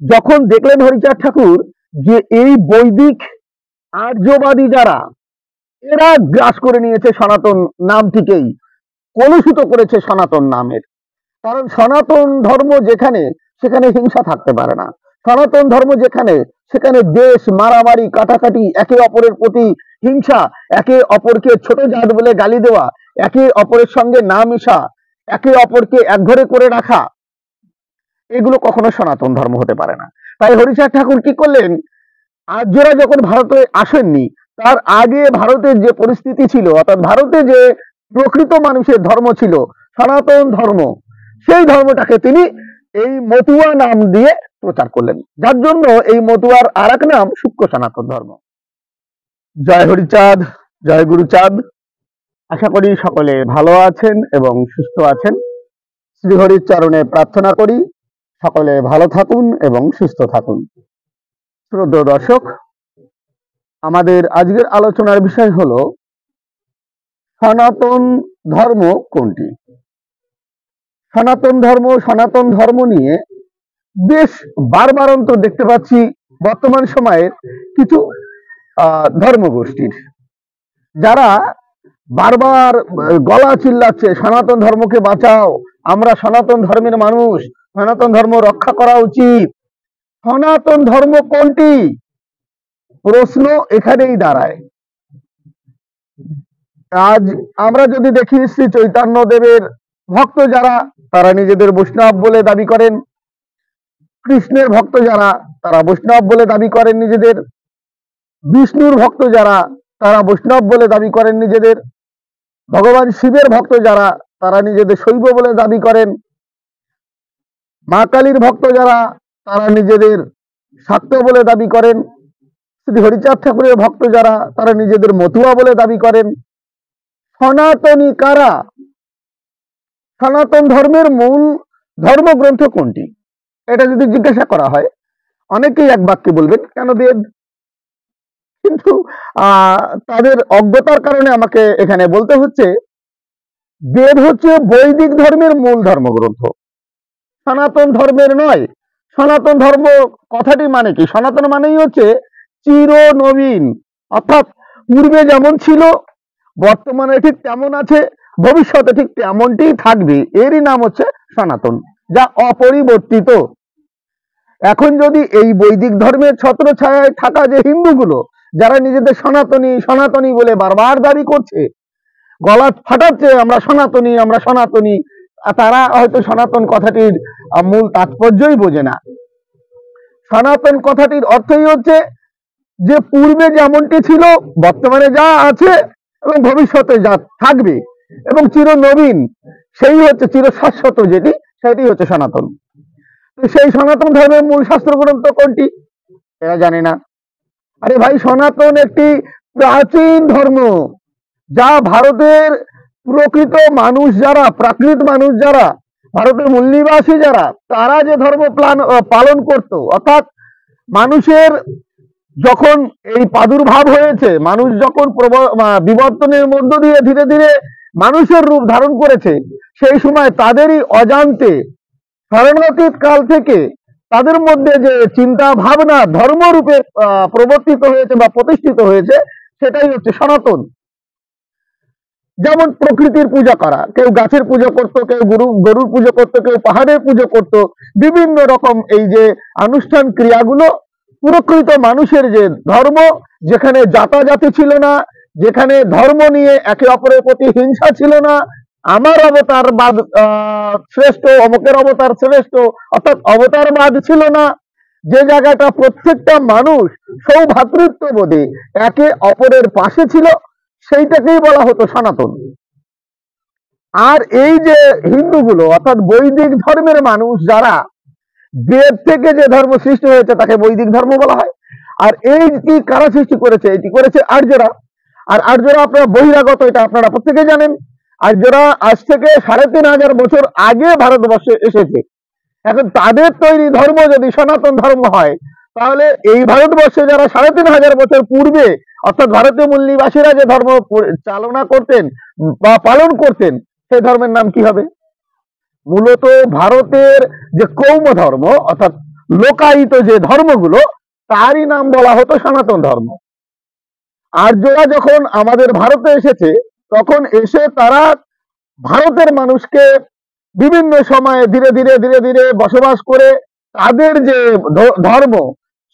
যখন দেখলেন হরিচাঁদ ঠাকুর যে এই বৈদিক আর্যবাদী যারা এরা গ্রাস করে নিয়েছে সনাতন নামটিকেই, কলুষিত করেছে সনাতন নামের। কারণ সনাতন ধর্ম যেখানে, সেখানে হিংসা থাকতে পারে না। সনাতন ধর্ম যেখানে, সেখানে দেশ মারামারি কাটাকাটি, একে অপরের প্রতি হিংসা, একে অপরকে ছোট জাত বলে গালি দেওয়া, একে অপরের সঙ্গে না মিশা, একে অপরকে একঘরে করে রাখা, এগুলো কখনো সনাতন ধর্ম হতে পারে না। তাই হরিচাঁদ ঠাকুর কি করলেন, আর্যরা যখন ভারতে আসেননি তার আগে ভারতের যে পরিস্থিতি ছিল, অর্থাৎ ভারতে যে প্রকৃত মানুষের ধর্ম ছিল সনাতন ধর্ম, সেই ধর্মটাকে তিনি এই মতুয়া নাম দিয়ে প্রচার করলেন, যার জন্য এই মতুয়ার আর এক নাম সূক্ষ্ম সনাতন ধর্ম। জয় হরিচাঁদ, জয় গুরুচাঁদ। আশা করি সকলে ভালো আছেন এবং সুস্থ আছেন। শ্রীহরির চরণে প্রার্থনা করি সকলে ভালো থাকুন এবং সুস্থ থাকুন। শ্রদ্ধেয় দর্শক, আমাদের আজকের আলোচনার বিষয় হলো সনাতন ধর্ম কোনটি। সনাতন ধর্ম নিয়ে বেশ বারবারন্ত দেখতে পাচ্ছি বর্তমান সময়ের কিছু ধর্মগোষ্ঠীর, যারা বারবার গলা চিল্লাচ্ছে সনাতন ধর্মকে বাঁচাও, আমরা সনাতন ধর্মের মানুষ, সনাতন ধর্ম রক্ষা করা উচিত। সনাতন ধর্ম কোনটি প্রশ্ন এখানেই দাঁড়ায়। আজ আমরা যদি দেখি শ্রী চৈতন্য দেবের ভক্ত যারা, তারা নিজেদের বৈষ্ণব বলে দাবি করেন। কৃষ্ণের ভক্ত যারা, তারা বৈষ্ণব বলে দাবি করেন নিজেদের। বিষ্ণুর ভক্ত যারা, তারা বৈষ্ণব বলে দাবি করেন নিজেদের। ভগবান শিবের ভক্ত যারা, তারা নিজেদের শৈব বলে দাবি করেন। মা কালীর ভক্ত যারা, তারা নিজেদের শাক্ত বলে দাবি করেন। শ্রী হরিচাঁদ ঠাকুরের ভক্ত যারা, তারা নিজেদের মতুয়া বলে দাবি করেন। সনাতনী কারা? সনাতন ধর্মের মূল ধর্মগ্রন্থ কোনটি, এটা যদি জিজ্ঞাসা করা হয় অনেকেই এক বাক্যে বলবেন কেন বেদ। কিন্তু তাদের অজ্ঞতার কারণে আমাকে এখানে বলতে হচ্ছে, বেদ হচ্ছে বৈদিক ধর্মের মূল ধর্মগ্রন্থ, সনাতন ধর্মের নয়। সনাতন ধর্ম কথাটি মানে কি? সনাতন মানেই হচ্ছে চির নবীন, অর্থাৎ পূর্বে যেমন ছিল বর্তমানে ঠিক তেমন আছে, ভবিষ্যতে ঠিক তেমনটি থাকবে, এরই নাম হচ্ছে সনাতন, যা অপরিবর্তিত। এখন যদি এই বৈদিক ধর্মের ছত্র ছায়ায় থাকা যে হিন্দুগুলো, যারা নিজেদের সনাতনী সনাতনী বলে বারবার দাবি করছে, গলা ফাটাচ্ছে আমরা সনাতনী আমরা সনাতনী, তারা হয়তো সনাতন কথাটির মূল তাৎপর্যই বোঝে না। সনাতন কথাটির অর্থই হচ্ছে যে পূর্বে যেমনটি ছিল বর্তমানে যা আছে এবং ভবিষ্যতে যা থাকবে এবং চির নবীন, সেই হচ্ছে চির শাশ্বত, যেটি সেটি হচ্ছে সনাতন। সেই সনাতন ধর্মের মূল শাস্ত্র গ্রন্থ কোনটি এরা জানে না। আরে ভাই, সনাতন একটি প্রাচীন ধর্ম, যা ভারতের প্রকৃত মানুষ যারা, প্রাকৃত মানুষ যারা, ভারতের মূল নিবাসী যারা, তারা যে ধর্ম পালন করত, অর্থাৎ মানুষের যখন এই প্রাদুর্ভাব হয়েছে, মানুষ যখন বিবর্তনের মধ্য দিয়ে ধীরে ধীরে মানুষের রূপ ধারণ করেছে, সেই সময় তাদেরই অজান্তে স্মরণাতীত কাল থেকে তাদের মধ্যে যে চিন্তা ভাবনা ধর্মরূপে প্রবর্তিত হয়েছে বা প্রতিষ্ঠিত হয়েছে, সেটাই হচ্ছে সনাতন। যেমন প্রকৃতির পূজা করা, কেউ গাছের পুজো করতো, কেউ গরুর পুজো করতো, কেউ পাহাড়ের পুজো করতো, বিভিন্ন রকম এই যে আনুষ্ঠান ক্রিয়াগুলো প্রকৃত মানুষের যে ধর্ম, যেখানে জাতাজাতি ছিল না, যেখানে ধর্ম নিয়ে একে অপরের প্রতি হিংসা ছিল না, আমার অবতারবাদ শ্রেষ্ঠ, অমুকের অবতার শ্রেষ্ঠ, অর্থাৎ অবতারবাদ ছিল না, যে জায়গাটা প্রত্যেকটা মানুষ সৌভ্রাতৃত্ববোধে একে অপরের পাশে ছিল, সেইটাকেই বলা হতো সনাতন। আর এই যে হিন্দুগুলো, অর্থাৎ বৈদিক ধর্মের মানুষ যারা, বেদ থেকে যে ধর্ম সৃষ্টি হয়েছে তাকে বৈদিক ধর্ম বলা হয়। আর এই কি কারা সৃষ্টি করেছে? এটি করেছে আর্যরা। আর আর্যরা আপনারা বহিরাগত, এটা আপনারা প্রত্যেকে জানেন। আর্যরা আজ থেকে 3500 বছর আগে ভারতবর্ষে এসেছে। এখন তাদের তৈরি ধর্ম যদি সনাতন ধর্ম হয়, তাহলে এই ভারতবর্ষে যারা 3500 বছর পূর্বে, অর্থাৎ ভারতীয় মূল নিবাসীরা যে ধর্ম চালনা করতেন বা পালন করতেন, সেই ধর্মের নাম কি হবে? মূলত ভারতের যে কৌম ধর্ম, অর্থাৎ লোকায়িত যে ধর্মগুলো, তারই নাম বলা হতো সনাতন ধর্ম। আর্যরা যখন আমাদের ভারতে এসেছে, তখন এসে তারা ভারতের মানুষকে বিভিন্ন সময়ে ধীরে ধীরে ধীরে ধীরে বসবাস করে তাদের যে ধর্ম,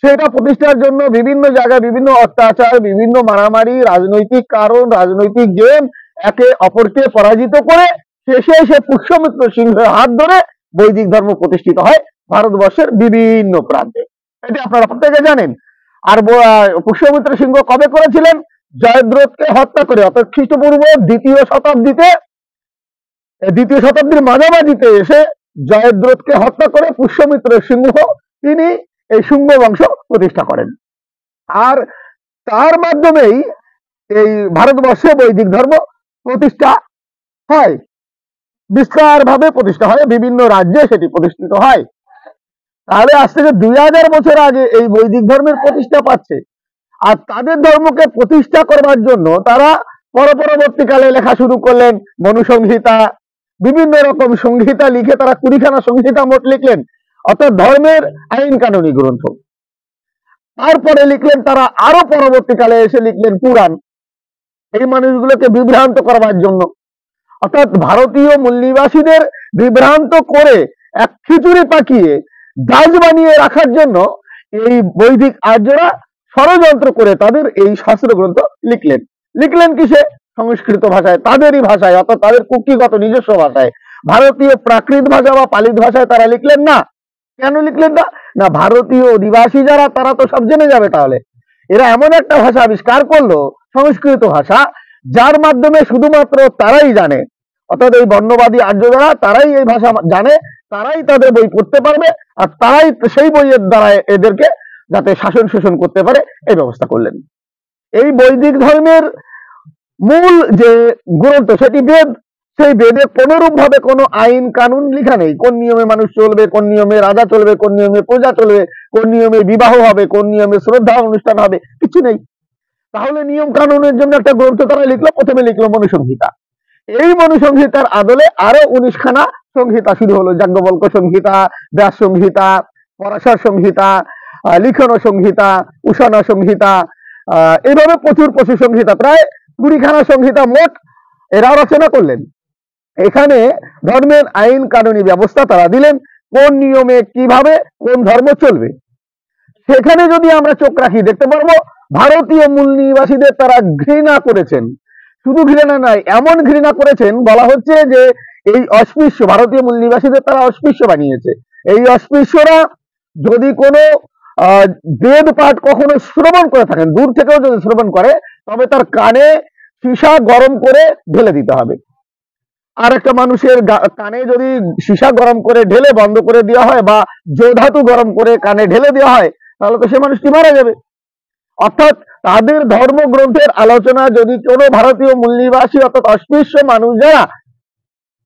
সেটা প্রতিষ্ঠার জন্য বিভিন্ন জায়গায় বিভিন্ন অত্যাচার, বিভিন্ন মারামারি, রাজনৈতিক কারণ, রাজনৈতিক গেম, একে অপরকে পরাজিত করে শেষে এসে পুষ্যমিত্র সিংহের হাত ধরে বৈদিক ধর্ম প্রতিষ্ঠিত হয় ভারতবর্ষের বিভিন্ন প্রান্তে। এটি আপনারা প্রত্যেকে জানেন। আর পুষ্যমিত্র সিংহ কবে করেছিলেন? জয়দ্রথকে হত্যা করে, অর্থাৎ খ্রিস্টপূর্ব দ্বিতীয় শতাব্দীর মাঝামাঝিতে এসে জয়দ্রথকে হত্যা করে পুষ্যমিত্র সিংহ তিনি এই শুঙ্গ বংশ প্রতিষ্ঠা করেন। আর তার মাধ্যমেই এই ভারতবর্ষে বৈদিক ধর্ম প্রতিষ্ঠা হয়, বিস্তার ভাবে প্রতিষ্ঠা হয়, বিভিন্ন রাজ্যে সেটি প্রতিষ্ঠিত হয়। তাহলে আজ থেকে 2000 বছর আগে এই বৈদিক ধর্মের প্রতিষ্ঠা পাচ্ছে। আর তাদের ধর্মকে প্রতিষ্ঠা করবার জন্য তারা পরবর্তীকালে লেখা শুরু করলেন মনুসংহিতা, বিভিন্ন রকম সংহিতা লিখে তারা 20খানা সংহিতা মোট লিখলেন, অর্থাৎ ধর্মের আইন কানুনি গ্রন্থ। তারপরে লিখলেন তারা, আরো পরবর্তীকালে এসে লিখলেন পুরাণ, এই মানুষগুলোকে বিভ্রান্ত করবার জন্য। অর্থাৎ ভারতীয় মূল নিবাসীদের বিভ্রান্ত করে এক খিচুড়ি পাকিয়ে গাছ বানিয়ে রাখার জন্য এই বৈদিক আর্যরা ষড়যন্ত্র করে তাদের এই শাস্ত্র গ্রন্থ লিখলেন কিসে? সংস্কৃত ভাষায়, তাদেরই ভাষায়, অর্থাৎ তাদের কুকিগত নিজস্ব ভাষায়। ভারতীয় প্রাকৃত ভাষা বা পালিত ভাষায় তারা লিখলেন না। কেন লিখলেন না? না, ভারতীয় অধিবাসী যারা, তারা তো সব জেনে যাবে। তাহলে এরা এমন একটা ভাষা আবিষ্কার করলো, সংস্কৃত ভাষা, যার মাধ্যমে শুধুমাত্র তারাই জানে, অর্থাৎ এই বর্ণবাদী আর্য যারা, তারাই এই ভাষা জানে, তারাই তাদের বই পড়তে পারবে, আর তারাই সেই বইয়ের দ্বারা এদেরকে যাতে শাসন শোষণ করতে পারে এই ব্যবস্থা করলেন। এই বৈদিক ধর্মের মূল যে গ্রন্থ সেটি বেদ। সেই বেদে কোনরূপ ভাবে কোনো আইন কানুন লেখা নেই, কোন নিয়মে মানুষ চলবে, কোন নিয়মে রাজা চলবে, কোন নিয়মে প্রজা চলবে, কোন নিয়মে বিবাহ হবে, কোন নিয়মে শ্রদ্ধা অনুষ্ঠান হবে, কিছু নেই। তাহলে নিয়ম কানুনের জন্য একটা গ্রন্থ তারা লিখলো, প্রথমে লিখলো মনুসংহিতা। এই মনুসংহিতার আদলে আরো 19খানা সংহিতা শুরু হলো, যাজ্ঞবল্ক্য সংহিতা, ব্যাস সংহিতা, পরাশর সংহিতা, লিখন সংহিতা, উষানা সংহিতা, এইভাবে প্রচুর সংহিতা, প্রায় 20খানা সংহিতা মোট এরা রচনা করলেন। এখানে ধর্মের আইন কানুনি ব্যবস্থা তারা দিলেন, কোন নিয়মে কিভাবে কোন ধর্ম চলবে। সেখানে যদি আমরা চোখ রাখি দেখতে পারবো ভারতীয় মূল নিবাসীদের তারা ঘৃণা করেছেন। শুধু ঘৃণা নয়, এমন ঘৃণা করেছেন, বলা হচ্ছে যে এই অস্পৃশ্য ভারতীয় মূল নিবাসীদের তারা অস্পৃশ্য বানিয়েছে। এই অস্পৃশ্যরা যদি কোনো বেদ পাঠ কখনো শ্রবণ করে থাকেন, দূর থেকেও যদি শ্রবণ করে, তবে তার কানে সীসা গরম করে ঢেলে দিতে হবে। আর একটা মানুষের কানে যদি সীসা গরম করে ঢেলে বন্ধ করে দেওয়া হয়, বা জোধাতু গরম করে কানে ঢেলে দেওয়া হয়, তাহলে তো সে মানুষটি মারা যাবে। অর্থাৎ তাদের ধর্মগ্রন্থের আলোচনা যদি কোনো ভারতীয় মূল নিবাসী অর্থাৎ অস্পৃশ্য মানুষ যারা,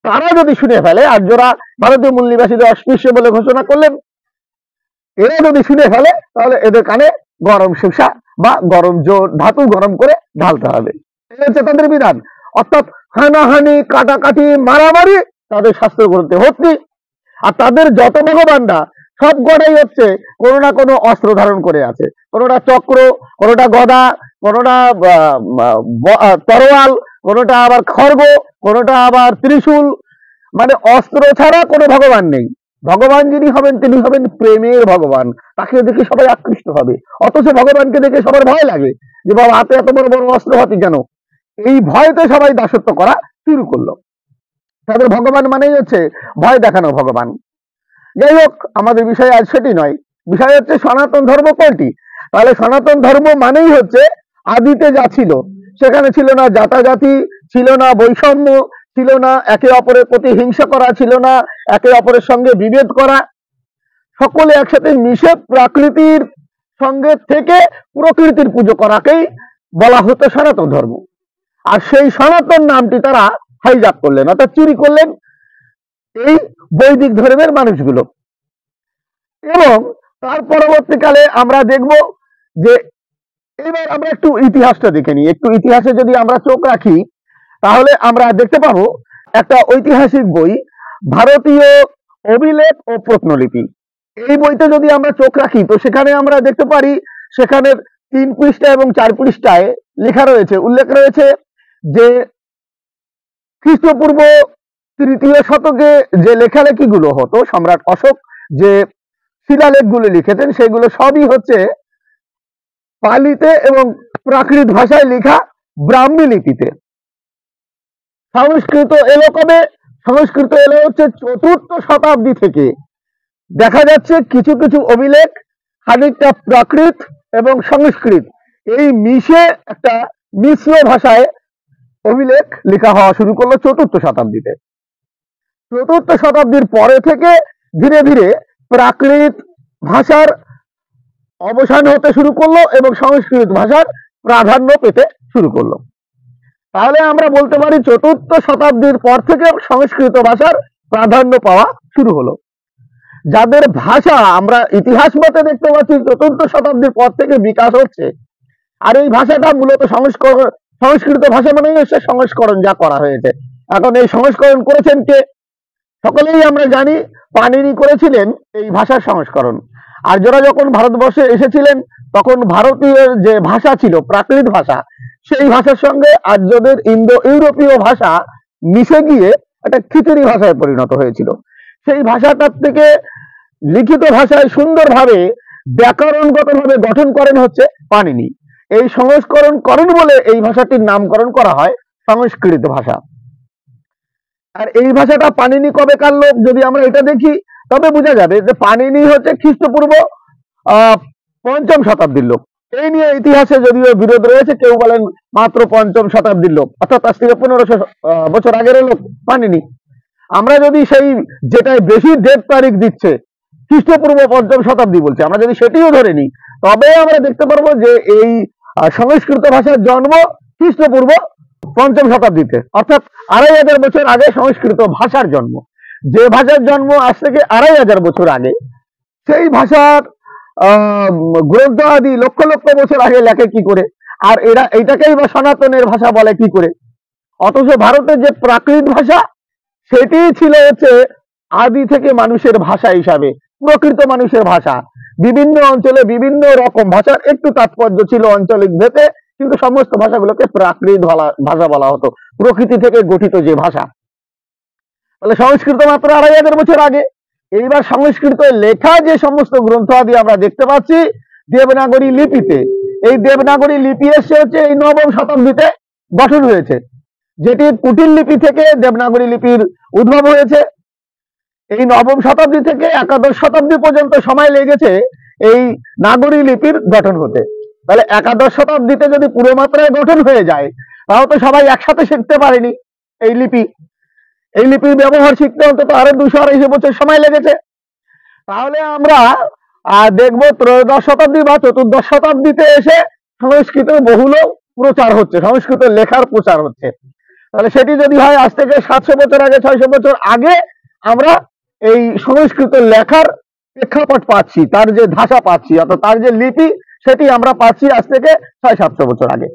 তারা যদি শুনে ফেলে, আর যারা ভারতীয় মূল নিবাসীদের অস্পৃশ্য বলে ঘোষণা করলেন, এরা যদি শুনে ফেলে, তাহলে এদের কানে গরম সীসা বা গরম ধাতু গরম করে ঢালতে হবে। এটা হচ্ছে তাদের বিধান। অর্থাৎ হানাহানি, কাটাকাটি, মারামারি তাদের শাস্ত্র গ্রন্থে ভর্তি। আর তাদের যত ভগবানরা সব গড়াই হচ্ছে কোনো না কোনো অস্ত্র ধারণ করে আছে, কোনোটা চক্র, কোনোটা গদা, কোনোটা তরোয়াল, কোনোটা আবার খড়গ, কোনোটা আবার ত্রিশূল। মানে অস্ত্র ছাড়া কোনো ভগবান নেই। ভগবান যিনি হবেন তিনি হবেন প্রেমের ভগবান, তাকে দেখে সবাই আকৃষ্ট হবে। অথচ ভগবানকে দেখে সবার ভয় লাগে, যে বাবা হাতে এত বড় বড় অস্ত্র হাতে কেন? এই ভয়তে সবাই দাসত্ব করা শুরু করলো। তাদের ভগবান মানেই হচ্ছে ভয় দেখানো ভগবান। যাই হোক, আমাদের বিষয় আজ সেটি নয়। বিষয় হচ্ছে সনাতন ধর্ম কোনটি। তাহলে সনাতন ধর্ম মানেই হচ্ছে আদিতে যা ছিল, সেখানে ছিল না জাতাজাতি, ছিল না বৈষম্য, ছিল না একে অপরের প্রতি হিংসা করা, ছিল না একে অপরের সঙ্গে বিভেদ করা। সকলে একসাথে মিশে প্রকৃতির সঙ্গে থেকে প্রকৃতির পুজো করাকেই বলা হতো সনাতন ধর্ম। আর সেই সনাতন নামটি তারা হাইজাক করলেন, অর্থাৎ চুরি করলেন এই বৈদিক ধর্মের মানুষগুলো। এবং তার পরবর্তীকালে আমরা দেখব যে, এবার আমরা একটু ইতিহাসটা দেখে নিই। একটু ইতিহাসে যদি আমরা চোখ রাখি, তাহলে আমরা দেখতে পাবো একটা ঐতিহাসিক বই, ভারতীয় অভিলেখ ও প্রত্নলিপি। এই বইতে যদি আমরা চোখ রাখি তো সেখানে আমরা দেখতে পারি সেখানে 3 পৃষ্ঠা এবং 4 পৃষ্ঠায় লেখা রয়েছে, উল্লেখ রয়েছে যে খ্রিস্টপূর্ব 3য় শতকে যে লেখালেখিগুলো হতো, সম্রাট অশোক যে শিলালেখগুলো লিখেছেন সেগুলো সবই হচ্ছে পালিতে এবং প্রাকৃত ভাষায় লেখা ব্রাহ্মী লিপিতে। সংস্কৃত এলো কবে? সংস্কৃত এলো হচ্ছে 4র্থ শতাব্দী থেকে। দেখা যাচ্ছে কিছু কিছু অভিলেখ খানিকটা প্রাকৃত এবং সংস্কৃত এই মিশে একটা মিশ্র ভাষায় অভিলেখ লেখা হওয়া শুরু করলো 4র্থ শতাব্দীতে। 4র্থ শতাব্দীর পরে থেকে ধীরে ধীরে প্রাকৃত ভাষার অবসান হতে শুরু করলো এবং সংস্কৃত ভাষার প্রাধান্য পেতে শুরু করলো। তাহলে আমরা বলতে পারি 4র্থ শতাব্দীর পর থেকে সংস্কৃত ভাষার প্রাধান্য পাওয়া শুরু হলো। যাদের ভাষা আমরা ইতিহাস মতে দেখতে পাচ্ছি 4র্থ শতাব্দীর পর থেকে বিকাশ হচ্ছে, আর এই ভাষাটা মূলত সংস্কৃত ভাষা মানেই হচ্ছে সংস্করণ যা করা হয়েছে। এখন এই সংস্করণ করেছেন কে? সকলেই আমরা জানি পাণিনি করেছিলেন এই ভাষার সংস্করণ। আর্যরা যখন ভারতবর্ষে এসেছিলেন তখন ভারতীয় যে ভাষা ছিল প্রাকৃত ভাষা, সেই ভাষার সঙ্গে আর্যদের ইন্দো ইউরোপীয় ভাষা মিশে গিয়ে একটা খিচুড়ি ভাষায় পরিণত হয়েছিল। সেই ভাষাটার থেকে লিখিত ভাষায় সুন্দরভাবে ব্যাকরণগতভাবে গঠন করেন হচ্ছে পাণিনি। এই সংস্করণ করেন বলে এই ভাষাটির নামকরণ করা হয় সংস্কৃত ভাষা। আর এই ভাষাটা পাণিনি কবেকার লোক যদি আমরা এটা দেখি তবে বোঝা যাবে যে পাণিনি হচ্ছে খ্রিস্টপূর্ব 5ম শতাব্দীর লোক। এই নিয়ে ইতিহাসে যদিও বিরোধ রয়েছে, কেউ বলেন মাত্র 5ম শতাব্দীর লোক, অর্থাৎ আজ থেকে 1500 বছর আগের লোক পাণিনি। আমরা যদি সেই যেটাই বেশি ডেট তারিখ দিচ্ছে খ্রিস্টপূর্ব 5ম শতাব্দী বলছে, আমরা যদি সেটিও ধরে নিই তবে আমরা দেখতে পারবো যে এই সংস্কৃত ভাষার জন্ম খ্রিস্টপূর্ব 5ম শতাব্দীতে, অর্থাৎ 2500 বছর আগে সংস্কৃত ভাষার জন্ম। যে ভাষার জন্ম আজ থেকে 2500 বছর আগে, সেই ভাষার গ্রন্থ আদি লক্ষ লক্ষ বছর আগে লেখে কি করে? আর এরা এইটাকেই বা সনাতনের ভাষা বলে কি করে? অথচ ভারতের যে প্রাকৃত ভাষা সেটি ছিল হচ্ছে আদি থেকে মানুষের ভাষা হিসাবে, প্রকৃত মানুষের ভাষা। বিভিন্ন অঞ্চলে বিভিন্ন রকম ভাষার একটু তাৎপর্য ছিল অঞ্চলিক ভেদে, কিন্তু সমস্ত ভাষাগুলোকে প্রাকৃত ভাষা বলা হতো, প্রকৃতি থেকে গঠিত যে ভাষা। তাহলে সংস্কৃত মাত্র 2500 বছর আগে। এইবার সংস্কৃত লেখা যে সমস্ত গ্রন্থ আদি আমরা দেখতে পাচ্ছি দেবনাগরী লিপিতে, এই দেবনাগরী লিপি এসে হচ্ছে এই 9ম শতাব্দীতে গঠন হয়েছে, যেটি কুটিল লিপি থেকে দেবনাগরী লিপির উদ্ভব হয়েছে। এই 9ম শতাব্দী থেকে 11দশ শতাব্দী পর্যন্ত সময় লেগেছে এই নাগরী লিপির গঠন হতে। তাহলে 11দশ শতাব্দীতে যদি পুরো মাত্রায় গঠন হয়ে যায় তাহলে তো সবাই একসাথে শিখতে পারেনি এই লিপি। এই লিপির ব্যবহার শিখতে অন্তত আরো 200-250 বছর সময় লেগেছে। তাহলে আমরা দেখব 13দশ শতাব্দী বা 14দশ শতাব্দীতে এসে সংস্কৃত বহুল প্রচার হচ্ছে, সংস্কৃত লেখার প্রচার হচ্ছে। তাহলে সেটি যদি হয় আজ থেকে 700 বছর আগে, 600 বছর আগে আমরা এই সংস্কৃত লেখার প্রেক্ষাপট পাচ্ছি, তার যে ভাষা পাচ্ছি, অর্থাৎ তার যে লিপি সেটি আমরা পাচ্ছি আজ থেকে 600-700 বছর আগে।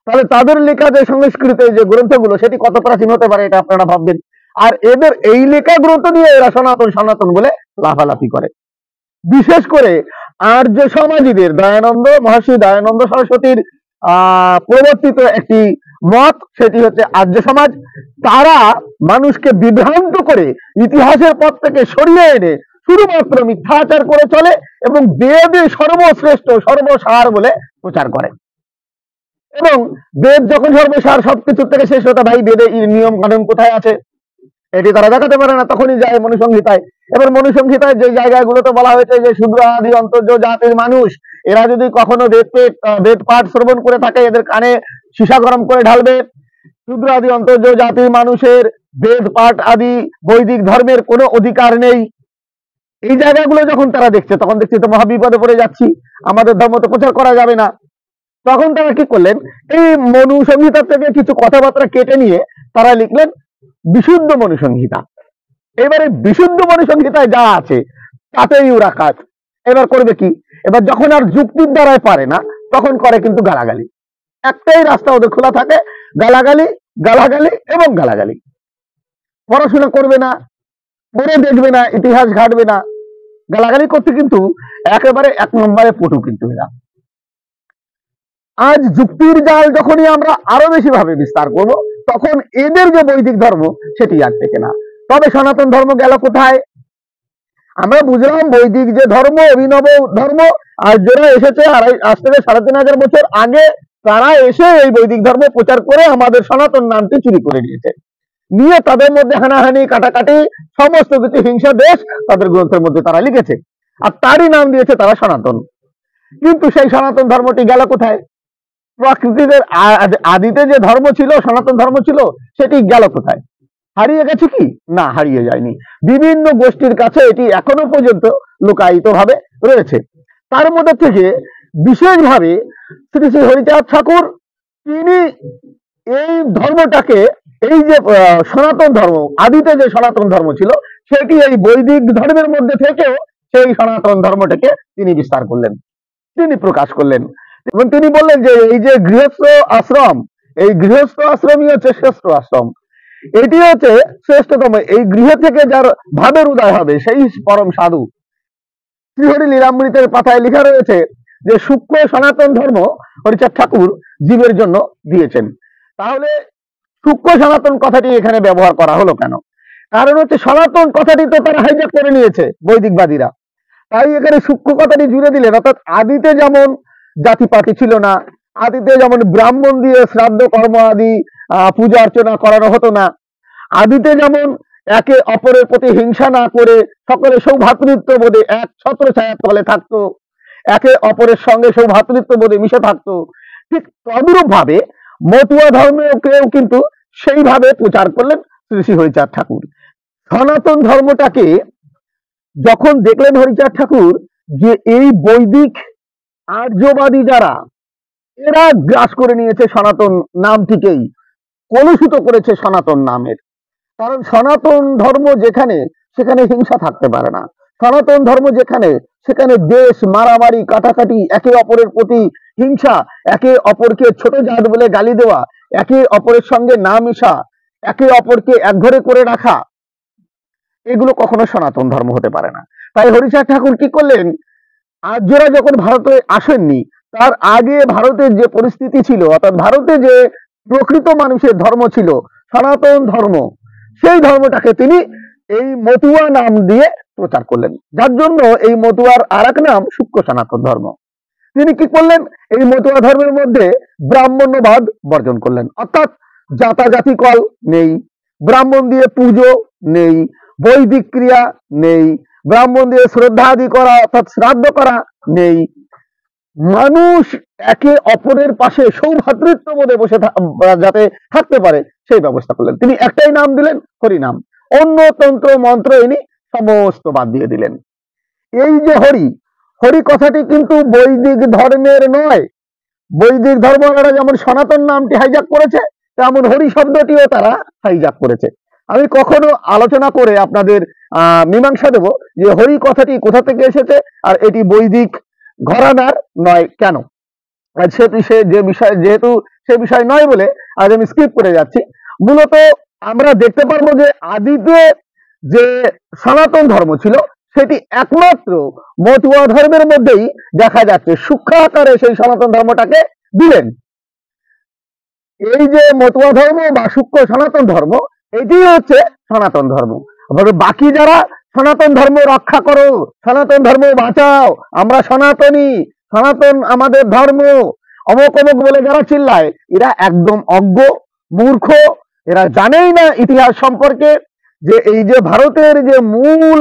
তাহলে তাদের লেখা যে সংস্কৃত যে গ্রন্থগুলো সেটি কত প্রাচীন হতে পারে এটা আপনারা ভাববেন। আর এদের এই লেখা গ্রন্থ দিয়ে এরা সনাতন সনাতন বলে লাফালাফি করে। বিশেষ করে আর্য সমাজীদের মহর্ষি দয়ানন্দ সরস্বতীর প্রবর্তিত একটি মত, সেটি হচ্ছে আর্য সমাজ। তারা মানুষকে বিভ্রান্ত করে ইতিহাসের পথ থেকে সরিয়ে এনে শুধুমাত্র মিথ্যাচার করে চলে এবং বেদে সর্বশ্রেষ্ঠ সর্বসার বলে প্রচার করে। এবং বেদ যখন সর্বসার, সবকিছুর থেকে শেষ হতে ভাই বেদে নিয়ম কানুন কোথায় আছে এটি তারা দেখাতে পারে না, তখনই যায় মনুসংহিতায়। এবার মনুসংহিতায় যে জায়গাগুলোতে বলা হয়েছে যে শূদ্র আদি অন্তর্জ জাতির মানুষ এরা যদি কখনো বেদ পাঠ শ্রবণ করে থাকে এদের কানে সীসা গরম করে ঢালবে। শূদ্র আদি অন্তর্জ জাতির মানুষের বেদ পাঠ আদি বৈদিক ধর্মের কোনো অধিকার নেই। এই জায়গাগুলো যখন তারা দেখছে তখন দেখছে তো মহাবিপদে পড়ে যাচ্ছি, আমাদের ধর্ম তো প্রচার করা যাবে না। তখন তারা কি করলেন, এই মনুসংহিতা থেকে কিছু কথাবার্তা কেটে নিয়ে তারা লিখলেন বিশুদ্ধ মনুসংহিতা। এবারে বিশুদ্ধ মনুসংহিতায় যা আছে তাতেই ওরা কাজ। এবার করবে কি, এবার যখন আর যুক্তির দ্বারায় পারে না তখন করে কিন্তু গালাগালি। একটাই রাস্তা ওদের খোলা থাকে, গালাগালি গালাগালি এবং গালাগালি। পড়াশোনা করবে না, পড়ে দেখবে না, ইতিহাস ঘাটবে না, গালাগালি করতে কিন্তু একেবারে এক নম্বরে পটু কিন্তু এরা। আজ যুক্তির জাল যখনই আমরা আরো বেশি ভাবে বিস্তার করব, তখন এদের যে বৈদিক ধর্ম সেটি আর থেকে না। তবে সনাতন ধর্ম গেল কোথায়? আমরা বুঝলাম বৈদিক যে ধর্ম, অভিনব ধর্ম, আর যারা এসেছে আজ থেকে ৩৫০০ বছর আগে, তারা এসে এই বৈদিক ধর্ম প্রচার করে আমাদের সনাতন নামটি চুরি করে নিয়েছে, নিয়ে তাদের মধ্যে হানাহানি কাটাকাটি সমস্ত কিছু হিংসা দেশ তাদের গ্রন্থের মধ্যে তারা লিখেছে, আর তারই নাম দিয়েছে তারা সনাতন। কিন্তু সেই সনাতন ধর্মটি গেল কোথায়? প্রকৃতিতে আদিতে যে ধর্ম ছিল, সনাতন ধর্ম ছিল, সেটি গেল কোথায়? হারিয়ে গেছে কি? না, হারিয়ে যায়নি। বিভিন্ন গোষ্ঠীর কাছে এটি এখনো পর্যন্ত লুকায়িত ভাবে রয়েছে। তার মধ্যে থেকে বিশেষভাবে শ্রী শ্রী হরিচাঁদ ঠাকুর, তিনি এই ধর্মটাকে, এই যে সনাতন ধর্ম, আদিতে যে সনাতন ধর্ম ছিল, সেটি এই বৈদিক ধর্মের মধ্যে থেকেও সেই সনাতন ধর্মটাকে তিনি বিস্তার করলেন, তিনি প্রকাশ করলেন। এবং তিনি বললেন যে এই যে গৃহস্থ আশ্রম, এই গৃহস্থ আশ্রমই হচ্ছে শ্রেষ্ঠ আশ্রম, এটি হচ্ছে শ্রেষ্ঠতম। এই গৃহ থেকে যার ভাবের উদয় হবে সেই পরম সাধু। শ্রীহরি লীলামৃতের পাতায় লেখা রয়েছে যে সূক্ষ্ম সনাতন ধর্ম হরিচাঁদ ঠাকুর জীবের জন্য দিয়েছেন। তাহলে সূক্ষ্ম সনাতন কথাটি এখানে ব্যবহার করা হলো কেন? কারণ হচ্ছে সনাতন কথাটি তো তারা হাইজ্যাক করে নিয়েছে বৈদিকবাদীরা, তাই এখানে সূক্ষ্ম কথাটি জুড়ে দিলেন। অর্থাৎ আদিতে যেমন জাতিপাতি ছিল না, আদিতে যেমন ব্রাহ্মণ দিয়ে শ্রাদ্ধ কর্ম আদি পূজা অর্চনা করানো হতো না, আদিতে যেমন একে অপরের প্রতি হিংসা না করে সকলে সৌভ্রাতৃত্ব বোধে এক ছত্র ছায়ার তলে থাকতো, একে অপরের সঙ্গে সৌভ্রাতৃত্ব বোধে মিশে থাকতো, ঠিক তদরূপ ভাবে মতুয়া ধর্মকেও কিন্তু সেইভাবে প্রচার করলেন শ্রী শ্রী হরিচাঁদ ঠাকুর। সনাতন ধর্মটাকে যখন দেখলেন হরিচাঁদ ঠাকুর যে এই বৈদিক আর্যবাদী যারা, এরা গ্রাস করে নিয়েছে সনাতন নামটিকেই, কলুষিত করেছে সনাতন নামের। কারণ সনাতন ধর্ম যেখানে, সেখানে হিংসা থাকতে পারে না। সনাতন ধর্ম যেখানে, সেখানে দেশ মারামারি কাটাকাটি, একে অপরের প্রতি হিংসা, একে অপরকে ছোট জাত বলে গালি দেওয়া, একে অপরের সঙ্গে না মিশা, একে অপরকে একঘরে করে রাখা, এগুলো কখনো সনাতন ধর্ম হতে পারে না। তাই হরিচাঁদ ঠাকুর কি করলেন, আর্যরা যখন ভারতে আসেননি, তার আগে ভারতের যে পরিস্থিতি ছিল, অর্থাৎ ভারতে যে প্রকৃত মানুষের ধর্ম ছিল সনাতন ধর্ম, সেই ধর্মটাকে তিনি এই মতুয়া নাম দিয়ে প্রচার করলেন, যার জন্য এই মতুয়ার আর এক নাম সূক্ষ্ম সনাতন ধর্ম। তিনি কি করলেন, এই মতুয়া ধর্মের মধ্যে ব্রাহ্মণ্যবাদ বর্জন করলেন, অর্থাৎ জাতাজাতি কল নেই, ব্রাহ্মণ দিয়ে পুজো নেই, বৈদিক ক্রিয়া নেই, ব্রাহ্মণ দিয়ে শ্রদ্ধা আদি করা অর্থাৎ শ্রাদ্ধ করা নেই। মানুষ একে অপরের পাশে সৌভ্রাতৃত্ব বোধে বসে যাতে থাকতে পারে সেই ব্যবস্থা করলেন। তিনি একটাই নাম দিলেন, হরি নাম। অন্য তন্ত্র মন্ত্র ইনি সমস্ত বাদ দিয়ে দিলেন। এই যে হরি, হরি কথাটি কিন্তু বৈদিক ধর্মের নয়। বৈদিক ধর্মরা যেমন সনাতন নামটি হাইজ্যাক করেছে, তেমন হরি শব্দটিও তারা হাইজ্যাক করেছে। আমি কখনো আলোচনা করে আপনাদের মীমাংসা দেব যে হরি কথাটি কোথা থেকে এসেছে আর এটি বৈদিক ঘরানার নয় কেন। যেহেতু সে বিষয় নয় বলে আজ আমি স্কিপ করে যাচ্ছি। মূলত আমরা দেখতে পারবো যে আদিতে যে সনাতন ধর্ম ছিল সেটি একমাত্র মতুয়া ধর্মের মধ্যেই দেখা যাচ্ছে। সূক্ষ্ম আকারে সেই সনাতন ধর্মটাকে দিলেন। এই যে মতুয়া ধর্ম বা সূক্ষ্ম সনাতন ধর্ম, এটি হচ্ছে সনাতন ধর্ম। বাকি যারা সনাতন ধর্ম রক্ষা করো, সনাতন ধর্ম বাঁচাও, আমরা সনাতনী, সনাতন আমাদের ধর্ম, অমুক অমুক বলে যারা চিল্লায়, এরা একদম অজ্ঞ, মূর্খ। এরা জানেই না ইতিহাস সম্পর্কে, যে এই যে ভারতের যে মূল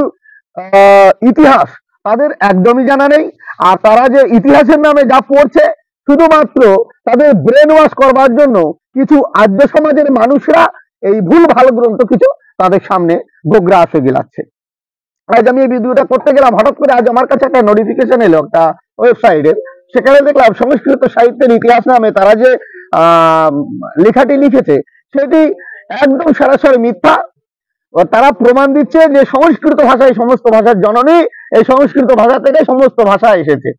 ইতিহাস তাদের একদমই জানা নেই। আর তারা যে ইতিহাসের নামে যা পড়ছে, শুধুমাত্র তাদের ব্রেন ওয়াশ করবার জন্য কিছু আর্য সমাজের মানুষরা এই ভুল ভালো গ্রন্থ কিছু তাদের সামনে গোগরা আসে গিলাচ্ছে। আজ আমি এই ভিডিওটা করতে গেলাম, হঠাৎ করে আজ আমার কাছে একটা নোটিফিকেশন এলো একটা ওয়েবসাইটের। সেখানে দেখলাম সংস্কৃত সাহিত্যের ইতিহাস নামে তারা যে লেখাটি লিখেছে সেটি একদম সরাসরি মিথ্যা। তারা প্রমাণ দিচ্ছে যে সংস্কৃত ভাষায় সমস্ত ভাষার জননী, এই সংস্কৃত ভাষা থেকে সমস্ত ভাষা এসেছে।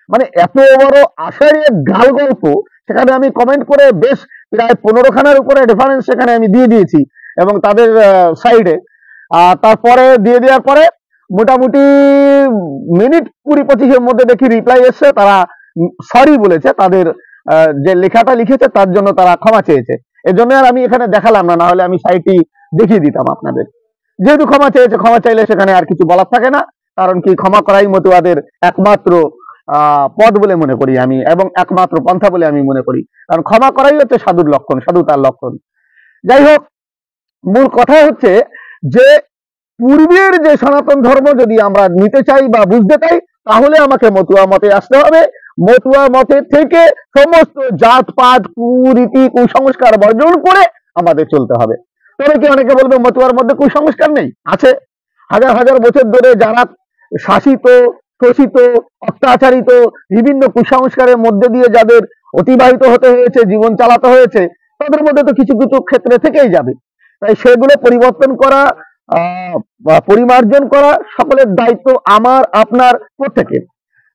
মানে এত বড় আশার গাল গল্প। সেখানে আমি কমেন্ট করে বেশ প্রায় 15 খানার উপরে রেফারেন্স সেখানে আমি দিয়ে দিয়েছি এবং তাদের সাইডে। তারপরে দিয়ে দেওয়ার পরে মোটামুটি মিনিট 20-25-এর মধ্যে দেখি রিপ্লাই এসছে, তারা সরি বলেছে, তাদের যে লেখাটা লিখেছে তার জন্য তারা ক্ষমা চেয়েছে। এর জন্য আর আমি এখানে দেখালাম না, হলে আমি সাইটটি দেখিয়ে দিতাম আপনাদের। যেহেতু ক্ষমা চেয়েছে, ক্ষমা চাইলে সেখানে আর কিছু বলার থাকে না, কারণ কি ক্ষমা করাই মতুয়াদের একমাত্র পদ বলে মনে করি আমি, এবং একমাত্র পন্থা বলে আমি মনে করি, কারণ ক্ষমা করাই হচ্ছে সাধুর লক্ষণ, সাধুতার লক্ষণ। যাই হোক, মূল কথা হচ্ছে যে পূর্বের যে সনাতন ধর্ম যদি আমরা নিতে চাই বা বুঝতে চাই, তাহলে আমাকে মতুয়া মতে আসতে হবে। মতুয়া মতে থেকে সমস্ত জাতপাত কুরীতি কুসংস্কার বর্জন করে আমাদের চলতে হবে। তবে কি অনেকে বলবে মতুয়ার মধ্যে কুসংস্কার নেই? আছে। হাজার হাজার বছর ধরে যারা শাসিত, শোষিত, অত্যাচারিত, বিভিন্ন কুসংস্কারের মধ্যে দিয়ে যাদের অতিবাহিত হতে হয়েছে, জীবন চালাতে হয়েছে, তাদের মধ্যে তো কিছু কিছু ক্ষেত্রে থেকেই যাবে। তাই সেগুলো পরিবর্তন করা, পরিমার্জন করা সকলের দায়িত্ব, আমার আপনার প্রত্যেকের।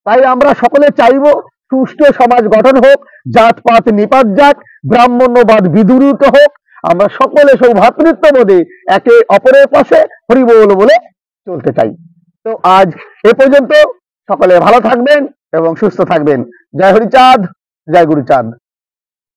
তাই আমরা সকলে চাইবো সুষ্ঠু সমাজ গঠন হোক, জাতপাত নিপাত যাক, ব্রাহ্মণ্যবাদ বিদূরিত হোক, আমরা সকলে সৌভ্রাতৃত্ববোধে একে অপরের পাশে হরিবোল বলে চলতে চাই। তো আজ এ পর্যন্ত। সকলে ভালো থাকবেন এবং সুস্থ থাকবেন। জয় হরিচাঁদ, জয় গুরুচাঁদ।